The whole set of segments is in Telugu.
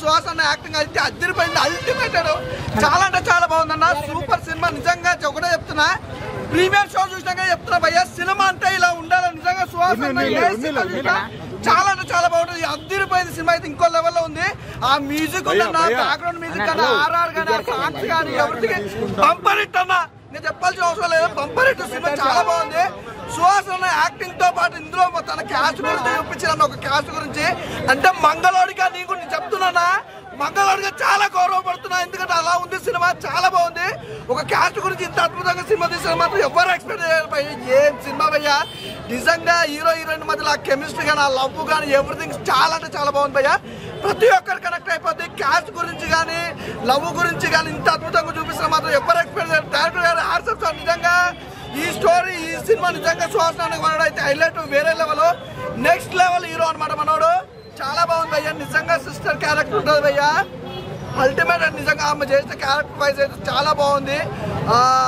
సుహాస్ అన్న యాక్టింగ్ అయితే అదిరిపోయింది, అల్టిమేటెడ్, చాలా అంటే చాలా బాగుందన్న, సూపర్ సినిమా. నిజంగా ఒకటే చెప్తున్నా, ప్రీమియర్ షో చూసినాక చెప్తున్నా భయ్యా, సినిమా అంటే ఇలా ఉండాలి. నిజంగా సుహాస్ చాలా అంటే చాలా బాగుంటుంది, అదిరిపోయింది సినిమా అయితే ఇంకో లెవెల్లో ఉంది. ఆ మ్యూజిక్ ఉందన్న, బ్యాక్గ్రౌండ్ మ్యూజిక్ కానీ, ఆర్ఆర్ కానీ, సాంగ్స్ కానీ, ఎవరికి బంపర్ హిట్ అన్న, నేను చెప్పాల్సిన అవసరం లేదు, బంపర్ హిట్ సినిమా చాలా బాగుంది. సుహాస్ అన్న యాక్టింగ్ తో పాటు ఇందులో తన క్యాస్ట్ గురించి చూపించాను, ఒక క్యాస్ట్ గురించి అంటే మంగళోడిగా నీకు నేను చెప్తున్నానా, మంగళవాడిగా చాలా గౌరవపడుతున్నా, ఎందుకంటే అలా ఉంది సినిమా, చాలా బాగుంది. ఒక క్యాస్ట్ గురించి ఇంత అద్భుతంగా సినిమా తీసిన మాత్రం ఎవరు ఎక్స్పెక్ట్ చేయరు. ఏం సినిమా భయ్యా, నిజంగా హీరో హీరోయిన్ మధ్యలో ఆ కెమిస్ట్రీ కానీ, ఆ లవ్ కానీ, ఎవ్రీథింగ్ చాలా అంటే చాలా బాగుంది భయ్యా. ప్రతి ఒక్కరు కనెక్ట్ అయిపోద్ది. క్యాస్ట్ గురించి కానీ, లవ్ గురించి కానీ ఇంత అద్భుతంగా చూపిస్తున్న మాత్రం ఎవరు ఎక్స్పెక్ట్ చేయరు. డైరెక్టర్ గారు హార్ట్స్ ఆఫ్ నిజంగా ఈ స్టోరీ, ఈ సినిమా నిజంగా సుహాస్ మనోడు అయితే హైలైట్, వేరే లెవెల్, నెక్స్ట్ లెవెల్ హీరో అనమాట మనోడు. చాలా బాగుంది భయ్యా, నిజంగా సిస్టర్ క్యారెక్టర్ ఉంటుంది భయ్యా, అల్టిమేట్. నిజంగా ఆమె చేసిన క్యారెక్టర్ వైజ్ అయితే చాలా బాగుంది.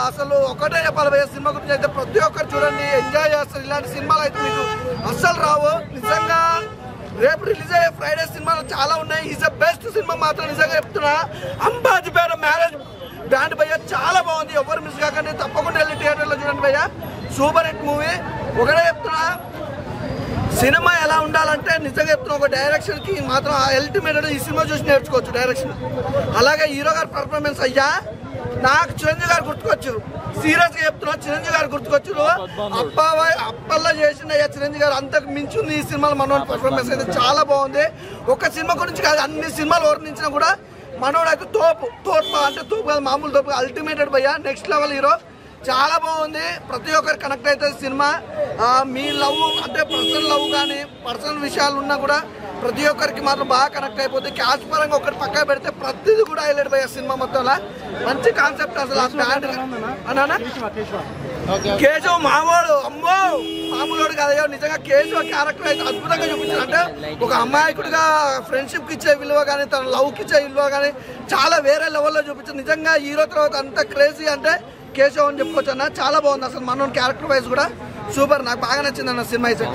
అసలు ఒకటే చెప్పాలి భయ్యా, సినిమా గురించి అయితే ప్రతి ఒక్కరు చూడండి, ఎంజాయ్ చేస్తారు. ఇలాంటి సినిమాలు అయితే మీకు అస్సలు రావు. నిజంగా రేపు రిలీజ్ అయ్యే ఫ్రైడే సినిమాలు చాలా ఉన్నాయి. ఈజ్ ద బెస్ట్ సినిమా మాత్రం నిజంగా చెప్తున్నా. అంబాజీపేట మ్యారేజ్ బ్యాండ్ భయ్యా చాలా బాగుంది, ఎవరు మిస్ కాకండి, తప్పకుండా వెళ్ళి థియేటర్లో చూడండి భయ్యా, సూపర్ హిట్ మూవీ. ఒకటే చెప్తున్నా, సినిమా ఎలా ఉండాలంటే నిజంగా చెప్తున్నా, ఒక డైరెక్షన్ కి మాత్రం అల్టిమేట్ ఈ సినిమా చూసి నేర్చుకోవచ్చు డైరెక్షన్. అలాగే హీరో గారి పర్ఫార్మెన్స్ అయ్యా, నాకు చిరంజీవి గారు గుర్తుకొచ్చు, సీరియస్ గా చెప్తున్నా, చిరంజీవి గారు గుర్తుకొచ్చు. అప్పల్లో చేసిన అయ్యా చిరంజీవి గారు, అంతకు మించింది ఈ సినిమాలో మనోడి పర్ఫార్మెన్స్ అయితే చాలా బాగుంది. ఒక సినిమా గురించి కాదు, అన్ని సినిమాలు వర్ణించినా కూడా మనోడు అయితే తోపు అంటే తోపు కాదు, మామూలు తోపు, అల్టిమేటెడ్ భయ్యా, నెక్స్ట్ లెవెల్ హీరో, చాలా బాగుంది. ప్రతి ఒక్కరు కనెక్ట్ అవుతుంది సినిమా. మీ లవ్ అంటే పర్సనల్ లవ్ కానీ, పర్సనల్ విషయాలు ఉన్నా కూడా ప్రతి ఒక్కరికి మాత్రం బాగా కనెక్ట్ అయిపోతుంది. క్యాస్ట్ పరంగా ఒకటి పక్క పెడితే ప్రతిదీ కూడా హైలైట్ పోయే సినిమా మొత్తంలో, మంచి కాన్సెప్ట్. అసలు ఆ బ్యాండ్ అన్నా కేశవ్ మామూలు, అమ్మో మామూలు కాదయ్యో, నిజంగా కేశవ్ క్యారెక్టర్ అయితే అద్భుతంగా చూపించారు. అంటే ఒక అమాయకుడిగా ఫ్రెండ్షిప్ కి ఇచ్చే విలువ కానీ, తన లవ్ కి ఇచ్చే విలువ కానీ చాలా వేరే లెవెల్లో చూపించారు. నిజంగా హీరో తర్వాత అంత క్రేజీ అంటే కేశవ్ అని చెప్పుకోవచ్చు అన్న, చాలా బాగుంది. అసలు మనోని క్యారెక్టర్ వైజ్ కూడా సూపర్, నాకు బాగా నచ్చింది అన్న సినిమా అయితే.